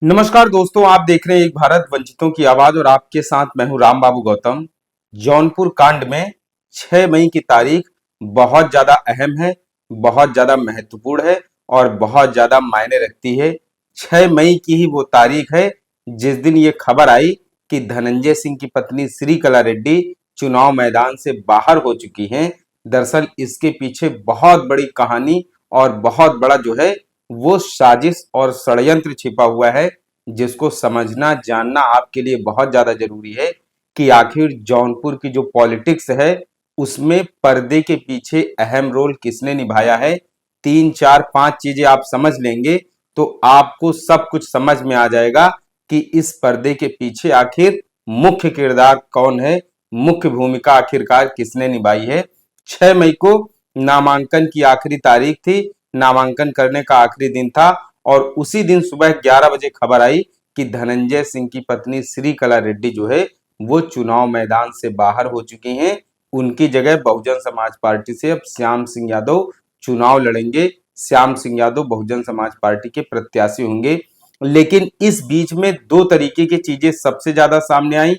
नमस्कार दोस्तों, आप देख रहे हैं एक भारत वंचितों की आवाज और आपके साथ मैं हूं राम बाबू गौतम। जौनपुर कांड में 6 मई की तारीख बहुत ज्यादा अहम है, बहुत ज्यादा महत्वपूर्ण है और बहुत ज्यादा मायने रखती है। 6 मई की ही वो तारीख है जिस दिन ये खबर आई कि धनंजय सिंह की पत्नी श्रीकला रेड्डी चुनाव मैदान से बाहर हो चुकी हैं। दरअसल इसके पीछे बहुत बड़ी कहानी और बहुत बड़ा जो है वो साजिश और षड्यंत्र छिपा हुआ है, जिसको समझना जानना आपके लिए बहुत ज्यादा जरूरी है कि आखिर जौनपुर की जो पॉलिटिक्स है उसमें पर्दे के पीछे अहम रोल किसने निभाया है। 3 4 5 चीजें आप समझ लेंगे तो आपको सब कुछ समझ में आ जाएगा कि इस पर्दे के पीछे आखिर मुख्य किरदार कौन है, मुख्य भूमिका आखिरकार किसने निभाई है। 6 मई को नामांकन की आखिरी तारीख थी, नामांकन करने का आखिरी दिन था और उसी दिन सुबह 11 बजे खबर आई कि धनंजय सिंह की पत्नी श्रीकला रेड्डी जो है वो चुनाव मैदान से बाहर हो चुकी हैं। उनकी जगह बहुजन समाज पार्टी से अब श्याम सिंह यादव चुनाव लड़ेंगे। श्याम सिंह यादव बहुजन समाज पार्टी के प्रत्याशी होंगे। लेकिन इस बीच में दो तरीके की चीजें सबसे ज्यादा सामने आई।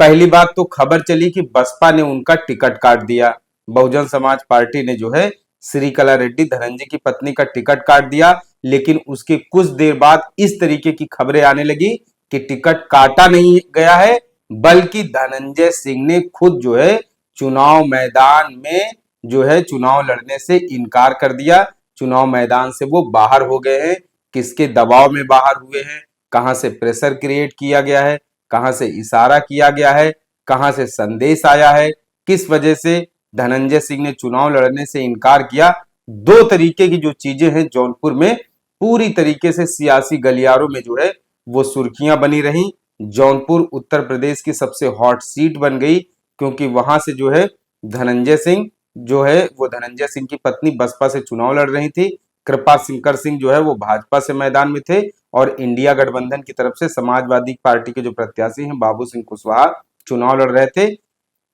पहली बात तो खबर चली कि बसपा ने उनका टिकट काट दिया। बहुजन समाज पार्टी ने जो है श्रीकला रेड्डी धनंजय की पत्नी का टिकट काट दिया, लेकिन उसके कुछ देर बाद इस तरीके की खबरें आने लगी कि टिकट काटा नहीं गया है, बल्कि धनंजय सिंह ने खुद जो है चुनाव मैदान में जो है चुनाव लड़ने से इनकार कर दिया। चुनाव मैदान से वो बाहर हो गए हैं। किसके दबाव में बाहर हुए हैं, कहां से प्रेशर क्रिएट किया गया है, कहां से इशारा किया गया है, कहां से संदेश आया है, किस वजह से धनंजय सिंह ने चुनाव लड़ने से इनकार किया। दो तरीके की जो चीजें हैं जौनपुर में पूरी तरीके से सियासी गलियारों में जो है वो सुर्खियां बनी रही। जौनपुर उत्तर प्रदेश की सबसे हॉट सीट बन गई, क्योंकि वहां से जो है धनंजय सिंह जो है वो धनंजय सिंह की पत्नी बसपा से चुनाव लड़ रही थी। कृपा शंकर सिंह जो है वो भाजपा से मैदान में थे और इंडिया गठबंधन की तरफ से समाजवादी पार्टी के जो प्रत्याशी हैं बाबू सिंह कुशवाहा चुनाव लड़ रहे थे।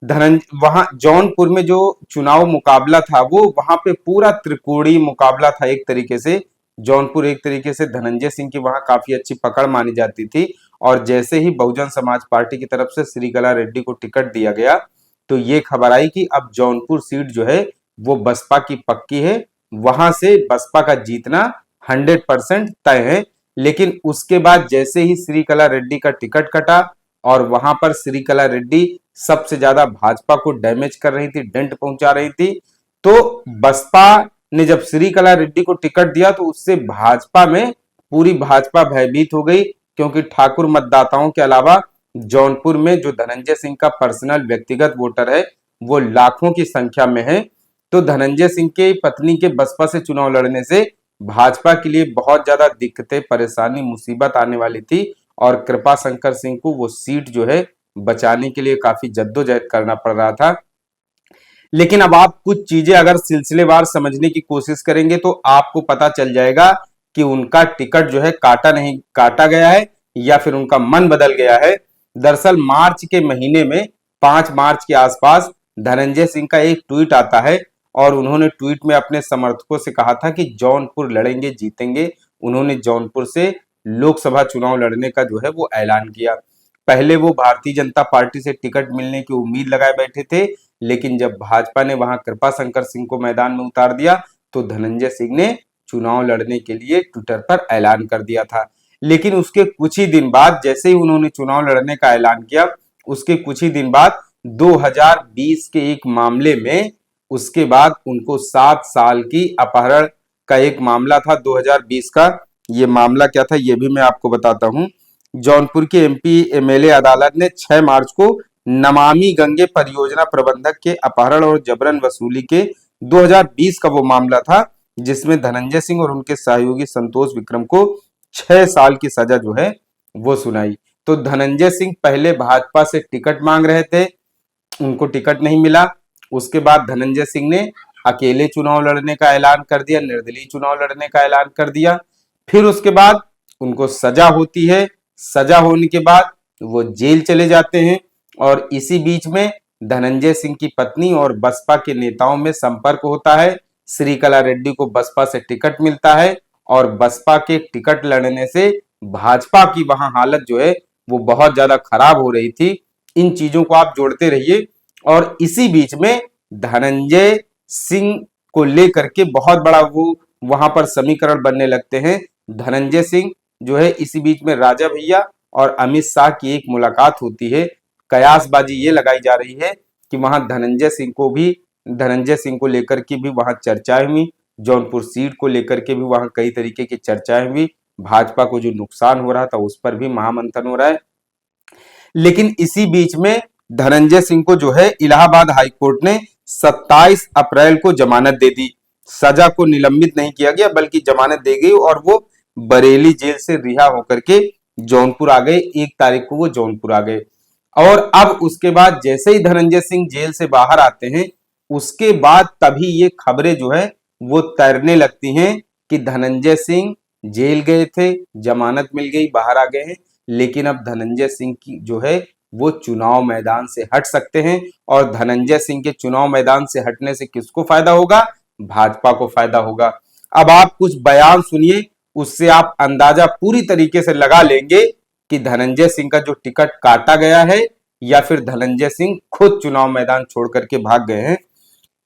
वहां जौनपुर में जो चुनाव मुकाबला था वो वहां पे पूरा त्रिकोणीय मुकाबला था एक तरीके से। जौनपुर एक तरीके से धनंजय सिंह की वहां काफी अच्छी पकड़ मानी जाती थी और जैसे ही बहुजन समाज पार्टी की तरफ से श्रीकला रेड्डी को टिकट दिया गया तो ये खबर आई कि अब जौनपुर सीट जो है वो बसपा की पक्की है, वहां से बसपा का जीतना 100% तय है। लेकिन उसके बाद जैसे ही श्रीकला रेड्डी का टिकट कटा और वहां पर श्रीकला रेड्डी सबसे ज्यादा भाजपा को डैमेज कर रही थी, डेंट पहुंचा रही थी, तो बसपा ने जब श्रीकला रेड्डी को टिकट दिया तो उससे भाजपा में पूरी भाजपा भयभीत हो गई, क्योंकि ठाकुर मतदाताओं के अलावा जौनपुर में जो धनंजय सिंह का पर्सनल व्यक्तिगत वोटर है वो लाखों की संख्या में है। तो धनंजय सिंह के पत्नी के बसपा से चुनाव लड़ने से भाजपा के लिए बहुत ज्यादा दिक्कतें, परेशानी, मुसीबत आने वाली थी और कृपा शंकर सिंह को वो सीट जो है बचाने के लिए काफी जद्दोजहद करना पड़ रहा था। लेकिन अब आप कुछ चीजें अगर सिलसिलेवार समझने की कोशिश करेंगे तो आपको पता चल जाएगा कि उनका टिकट जो है काटा गया है या फिर उनका मन बदल गया है। दरअसल मार्च के महीने में 5 मार्च के आसपास धनंजय सिंह का एक ट्वीट आता है और उन्होंने ट्वीट में अपने समर्थकों से कहा था कि जौनपुर लड़ेंगे, जीतेंगे। उन्होंने जौनपुर से लोकसभा चुनाव लड़ने का जो है वो ऐलान किया। पहले वो भारतीय जनता पार्टी से टिकट मिलने की उम्मीद लगाए बैठे थे, लेकिन जब भाजपा ने वहां कृपा शंकर सिंह को मैदान में उतार दिया तो धनंजय सिंह ने चुनाव लड़ने के लिए ट्विटर पर ऐलान कर दिया था। लेकिन उसके कुछ ही दिन बाद, जैसे ही उन्होंने चुनाव लड़ने का ऐलान किया, उसके कुछ ही दिन बाद 2020 के एक मामले में उसके बाद उनको 7 साल की अपहरण का एक मामला था 2020 का। ये मामला क्या था ये भी मैं आपको बताता हूं। जौनपुर के एमपी एमएलए अदालत ने 6 मार्च को नमामि गंगे परियोजना प्रबंधक के अपहरण और जबरन वसूली के 2020 का वो मामला था, जिसमें धनंजय सिंह और उनके सहयोगी संतोष विक्रम को 6 साल की सजा जो है वो सुनाई। तो धनंजय सिंह पहले भाजपा से टिकट मांग रहे थे, उनको टिकट नहीं मिला। उसके बाद धनंजय सिंह ने अकेले चुनाव लड़ने का ऐलान कर दिया, निर्दलीय चुनाव लड़ने का ऐलान कर दिया। फिर उसके बाद उनको सजा होती है, सजा होने के बाद वो जेल चले जाते हैं और इसी बीच में धनंजय सिंह की पत्नी और बसपा के नेताओं में संपर्क होता है। श्रीकला रेड्डी को बसपा से टिकट मिलता है और बसपा के टिकट लड़ने से भाजपा की वहां हालत जो है वो बहुत ज्यादा खराब हो रही थी। इन चीजों को आप जोड़ते रहिए। और इसी बीच में धनंजय सिंह को लेकर के बहुत बड़ा वो वहां पर समीकरण बनने लगते हैं। धनंजय सिंह जो है, इसी बीच में राजा भैया और अमित शाह की एक मुलाकात होती है। कयासबाजी ये लगाई जा रही है कि वहां धनंजय सिंह को लेकर के भी वहां चर्चाएं हुई। जौनपुर सीट को लेकर के भी वहां कई तरीके की चर्चाएं हुई। भाजपा को जो नुकसान हो रहा था उस पर भी महामंथन हो रहा है। लेकिन इसी बीच में धनंजय सिंह को जो है इलाहाबाद हाईकोर्ट ने 27 अप्रैल को जमानत दे दी। सजा को निलंबित नहीं किया गया बल्कि जमानत दे गई और वो बरेली जेल से रिहा होकर के जौनपुर आ गए। 1 तारीख को वो जौनपुर आ गए। और अब उसके बाद जैसे ही धनंजय सिंह जेल से बाहर आते हैं, उसके बाद तभी ये खबरें जो है वो तैरने लगती हैं कि धनंजय सिंह जेल गए थे, जमानत मिल गई, बाहर आ गए हैं। लेकिन अब धनंजय सिंह की जो है वो चुनाव मैदान से हट सकते हैं। और धनंजय सिंह के चुनाव मैदान से हटने से किसको फायदा होगा? भाजपा को फायदा होगा। अब आप कुछ बयान सुनिए, उससे आप अंदाजा पूरी तरीके से लगा लेंगे कि धनंजय सिंह का जो टिकट काटा गया है या फिर धनंजय सिंह खुद चुनाव मैदान छोड़ करके भाग गए हैं।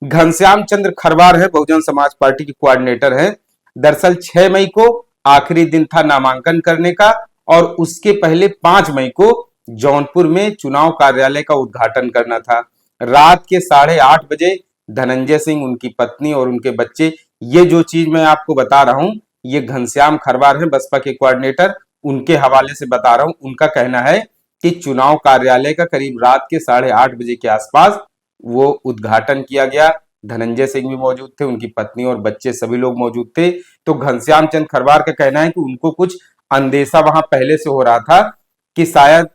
घनश्याम चंद्र खरवार है, बहुजन समाज पार्टी के कोऑर्डिनेटर है। दरअसल 6 मई को आखिरी दिन था नामांकन करने का और उसके पहले 5 मई को जौनपुर में चुनाव कार्यालय का उद्घाटन करना था। रात के 8:30 बजे धनंजय सिंह, उनकी पत्नी और उनके बच्चे, ये जो चीज मैं आपको बता रहा हूं ये घनश्याम खरवार है, बसपा के कोऑर्डिनेटर, उनके हवाले से बता रहा हूं। उनका कहना है कि चुनाव कार्यालय का करीब रात के 8:30 बजे के आसपास वो उद्घाटन किया गया। धनंजय सिंह भी मौजूद थे, उनकी पत्नी और बच्चे सभी लोग मौजूद थे। तो घनश्याम चंद्र खरवार का कहना है कि उनको कुछ अंदेशा वहां पहले से हो रहा था कि शायद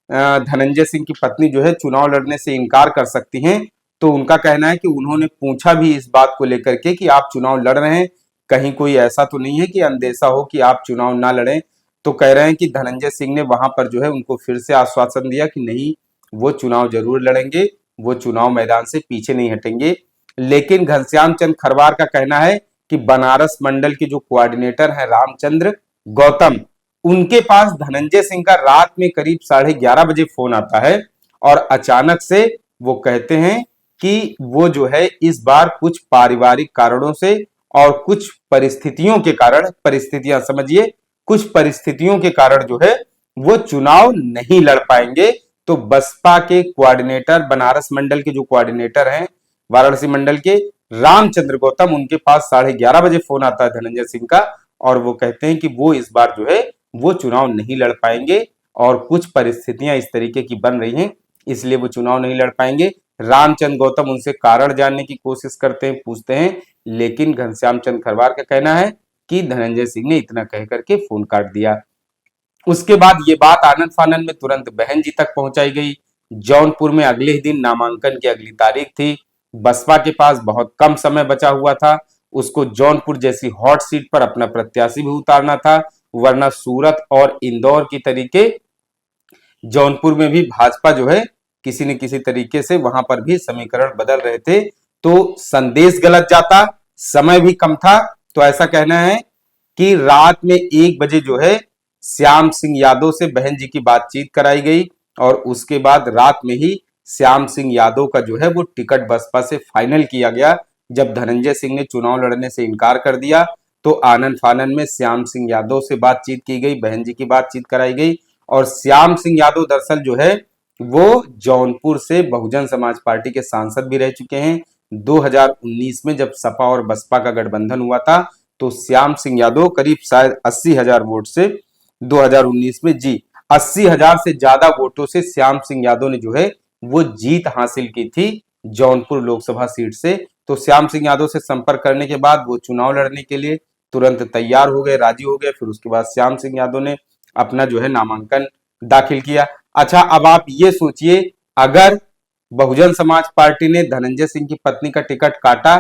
धनंजय सिंह की पत्नी जो है चुनाव लड़ने से इनकार कर सकती हैं। तो उनका कहना है कि उन्होंने पूछा भी इस बात को लेकर के कि आप चुनाव लड़ रहे हैं, कहीं कोई ऐसा तो नहीं है कि अंदेशा हो कि आप चुनाव ना लड़ें। तो कह रहे हैं कि धनंजय सिंह ने वहां पर जो है उनको फिर से आश्वासन दिया कि नहीं, वो चुनाव जरूर लड़ेंगे, वो चुनाव मैदान से पीछे नहीं हटेंगे। लेकिन घनश्याम चंद्र खरवार का कहना है कि बनारस मंडल के जो कोऑर्डिनेटर है रामचंद्र गौतम, उनके पास धनंजय सिंह का रात में करीब 11:30 बजे फोन आता है और अचानक से वो कहते हैं कि वो जो है इस बार कुछ पारिवारिक कारणों से और कुछ परिस्थितियों के कारण, परिस्थितियां समझिए, कुछ परिस्थितियों के कारण जो है वो चुनाव नहीं लड़ पाएंगे। तो बसपा के कोऑर्डिनेटर, बनारस मंडल के जो कोऑर्डिनेटर हैं वाराणसी मंडल के, रामचंद्र गौतम, उनके पास 11:30 बजे फोन आता है धनंजय सिंह का और वो कहते हैं कि वो इस बार जो है वो चुनाव नहीं लड़ पाएंगे और कुछ परिस्थितियां इस तरीके की बन रही हैं, इसलिए वो चुनाव नहीं लड़ पाएंगे। रामचंद्र गौतम उनसे कारण जानने की कोशिश करते हैं, पूछते हैं, लेकिन घनश्याम चंद्र खरवार का कहना है कि धनंजय सिंह ने इतना कह करके फोन काट दिया। उसके बाद ये बात आनन फानन में तुरंत बहन जी तक पहुंचाई गई। जौनपुर में अगले ही दिन नामांकन की अगली तारीख थी। बसपा के पास बहुत कम समय बचा हुआ था, उसको जौनपुर जैसी हॉट सीट पर अपना प्रत्याशी भी उतारना था, वरना सूरत और इंदौर की तरीके जौनपुर में भी भाजपा जो है किसी न किसी तरीके से वहां पर भी समीकरण बदल रहे थे। तो संदेश गलत जाता, समय भी कम था। तो ऐसा कहना है कि रात में 1 बजे जो है श्याम सिंह यादव से बहन जी की बातचीत कराई गई और उसके बाद रात में ही श्याम सिंह यादव का जो है वो टिकट बसपा से फाइनल किया गया। जब धनंजय सिंह ने चुनाव लड़ने से इनकार कर दिया तो आनन फानन में श्याम सिंह यादव से बातचीत की गई, बहन जी की बातचीत कराई गई। और श्याम सिंह यादव दरअसल जो है वो जौनपुर से बहुजन समाज पार्टी के सांसद भी रह चुके हैं। 2019 में जब सपा और बसपा का गठबंधन हुआ था तो श्याम सिंह यादव करीब शायद 80,000 वोट से 2019 में 80,000 से ज्यादा वोटों से श्याम सिंह यादव ने जो है वो जीत हासिल की थी जौनपुर लोकसभा सीट से। तो श्याम सिंह यादव से संपर्क करने के बाद वो चुनाव लड़ने के लिए तुरंत तैयार हो गए, राजी हो गए। फिर उसके बाद श्याम सिंह यादव ने अपना जो है नामांकन दाखिल किया। अच्छा, अब आप ये सोचिए, अगर बहुजन समाज पार्टी ने धनंजय सिंह की पत्नी का टिकट काटा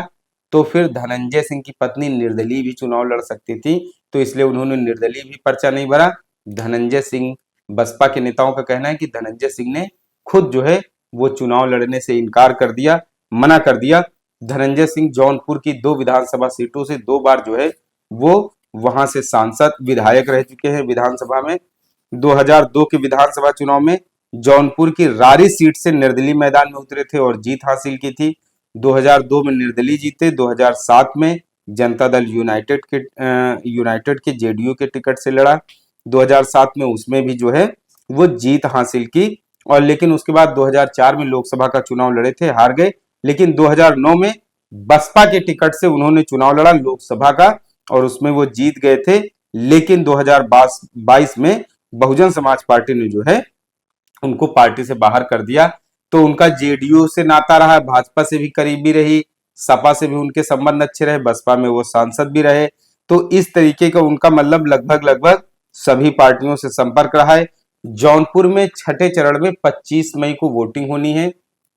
तो फिर धनंजय सिंह की पत्नी निर्दलीय भी चुनाव लड़ सकती थी, तो इसलिए उन्होंने निर्दलीय भी पर्चा नहीं भरा। धनंजय सिंह, बसपा के नेताओं का कहना है कि धनंजय सिंह ने खुद जो है वो चुनाव लड़ने से इनकार कर दिया, मना कर दिया। धनंजय सिंह जौनपुर की 2 विधानसभा सीटों से 2 बार जो है वो वहां से सांसद विधायक रह चुके हैं विधानसभा में। 2002 के विधानसभा चुनाव में जौनपुर की रारी सीट से निर्दलीय मैदान में उतरे थे और जीत हासिल की थी। 2002 में निर्दलीय जीते। 2007 में जनता दल यूनाइटेड के जेडीयू के टिकट से लड़ा। 2007 में उसमें भी जो है वो जीत हासिल की, और लेकिन उसके बाद 2004 में लोकसभा का चुनाव लड़े थे, हार गए। लेकिन 2009 में बसपा के टिकट से उन्होंने चुनाव लड़ा लोकसभा का, और उसमें वो जीत गए थे। लेकिन 2022 में बहुजन समाज पार्टी ने जो है उनको पार्टी से बाहर कर दिया। तो उनका जेडीयू से नाता रहा, भाजपा से भी करीबी रही, सपा से भी उनके संबंध अच्छे रहे, बसपा में वो सांसद भी रहे। तो इस तरीके का उनका मतलब लगभग सभी पार्टियों से संपर्क रहा है। जौनपुर में छठे चरण में 25 मई को वोटिंग होनी है।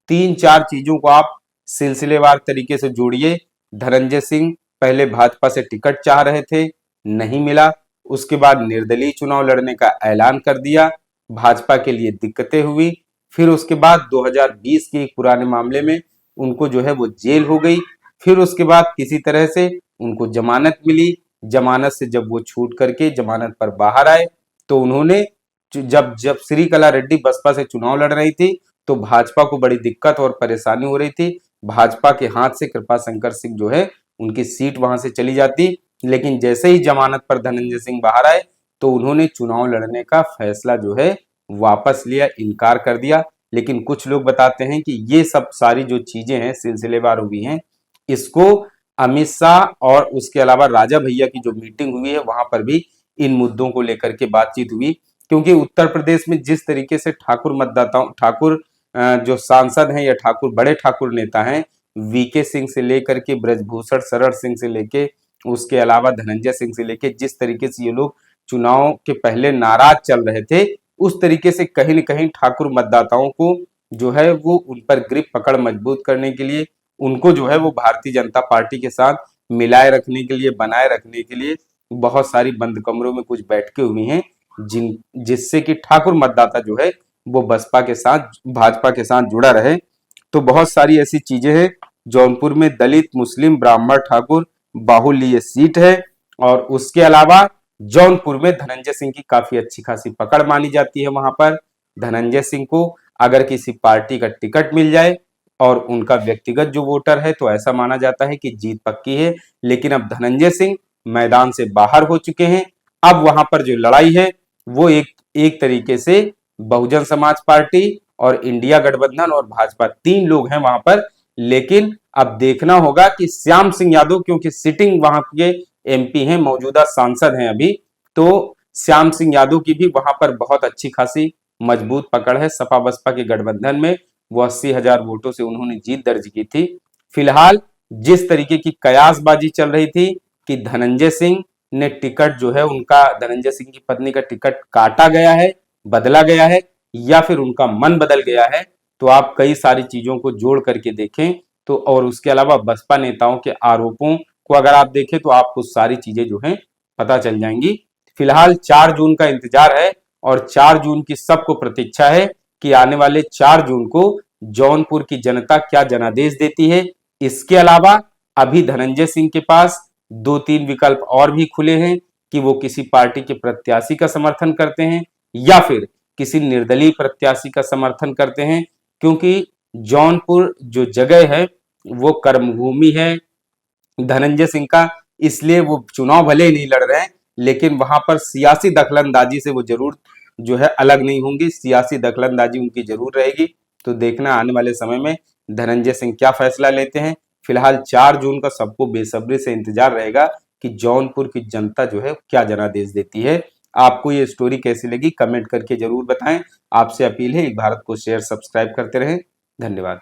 3-4 चीजों को आप सिलसिलेवार तरीके से जोड़िए। धनंजय सिंह पहले भाजपा से टिकट चाह रहे थे, नहीं मिला। उसके बाद निर्दलीय चुनाव लड़ने का ऐलान कर दिया, भाजपा के लिए दिक्कतें हुई। फिर उसके बाद 2020 के एक पुराने मामले में उनको जो है वो जेल हो गई। फिर उसके बाद किसी तरह से उनको जमानत मिली। जमानत से जब वो छूट करके जमानत पर बाहर आए, तो उन्होंने जब जब श्रीकला रेड्डी बसपा से चुनाव लड़ रही थी, तो भाजपा को बड़ी दिक्कत और परेशानी हो रही थी। भाजपा के हाथ से कृपा शंकर सिंह जो है उनकी सीट वहां से चली जाती। लेकिन जैसे ही जमानत पर धनंजय सिंह बाहर आए, तो उन्होंने चुनाव लड़ने का फैसला जो है वापस लिया, इनकार कर दिया। लेकिन कुछ लोग बताते हैं कि ये सब सारी जो चीजें हैं सिलसिलेवार हुई हैं, इसको अमित शाह और उसके अलावा राजा भैया की जो मीटिंग हुई है वहां पर भी इन मुद्दों को लेकर के बातचीत हुई। क्योंकि उत्तर प्रदेश में जिस तरीके से ठाकुर जो सांसद हैं या बड़े ठाकुर नेता हैं, वीके सिंह से लेकर के ब्रजभूषण शरण सिंह से लेके उसके अलावा धनंजय सिंह से लेके जिस तरीके से ये लोग चुनाव के पहले नाराज चल रहे थे, उस तरीके से कहीं न कहीं ठाकुर मतदाताओं को जो है वो उन पर ग्रिप पकड़ मजबूत करने के लिए, उनको जो है वो भारतीय जनता पार्टी के साथ मिलाए रखने के लिए, बनाए रखने के लिए बहुत सारी बंद कमरों में कुछ बैठकें हुई हैं, जिससे कि ठाकुर मतदाता जो है वो बसपा के साथ, भाजपा के साथ जुड़ा रहे। तो बहुत सारी ऐसी चीजें हैं। जौनपुर में दलित, मुस्लिम, ब्राह्मण, ठाकुर बाहुल्य ये सीट है। और उसके अलावा जौनपुर में धनंजय सिंह की काफी अच्छी खासी पकड़ मानी जाती है। वहां पर धनंजय सिंह को अगर किसी पार्टी का टिकट मिल जाए और उनका व्यक्तिगत जो वोटर है, तो ऐसा माना जाता है कि जीत पक्की है। लेकिन अब धनंजय सिंह मैदान से बाहर हो चुके हैं। अब वहां पर जो लड़ाई है वो एक तरीके से बहुजन समाज पार्टी और इंडिया गठबंधन और भाजपा, 3 लोग हैं वहां पर। लेकिन अब देखना होगा कि श्याम सिंह यादव, क्योंकि सिटिंग वहां के एमपी हैं, मौजूदा सांसद हैं अभी, तो श्याम सिंह यादव की भी वहां पर बहुत अच्छी खासी मजबूत पकड़ है। सपा बसपा के गठबंधन में वो 80,000 वोटों से उन्होंने जीत दर्ज की थी। फिलहाल जिस तरीके की कयासबाजी चल रही थी कि धनंजय सिंह ने टिकट जो है उनका, धनंजय सिंह की पत्नी का टिकट काटा गया है, बदला गया है, या फिर उनका मन बदल गया है, तो आप कई सारी चीजों को जोड़ करके देखें तो, और उसके अलावा बसपा नेताओं के आरोपों को अगर आप देखें तो आपको सारी चीजें जो हैं पता चल जाएंगी। फिलहाल 4 जून का इंतजार है और 4 जून की सबको प्रतीक्षा है कि आने वाले 4 जून को जौनपुर की जनता क्या जनादेश देती है। इसके अलावा अभी धनंजय सिंह के पास 2-3 विकल्प और भी खुले हैं कि वो किसी पार्टी के प्रत्याशी का समर्थन करते हैं या फिर किसी निर्दलीय प्रत्याशी का समर्थन करते हैं। क्योंकि जौनपुर जो जगह है वो कर्मभूमि है धनंजय सिंह का, इसलिए वो चुनाव भले ही नहीं लड़ रहे हैं, लेकिन वहां पर सियासी दखलंदाजी से वो जरूर जो है अलग नहीं होंगी, सियासी दखलंदाजी उनकी जरूर रहेगी। तो देखना आने वाले समय में धनंजय सिंह क्या फैसला लेते हैं। फिलहाल 4 जून का सबको बेसब्री से इंतजार रहेगा कि जौनपुर की जनता जो है क्या जनादेश देती है। आपको ये स्टोरी कैसी लगी कमेंट करके जरूर बताएं। आपसे अपील है, एक भारत को शेयर सब्सक्राइब करते रहें। धन्यवाद।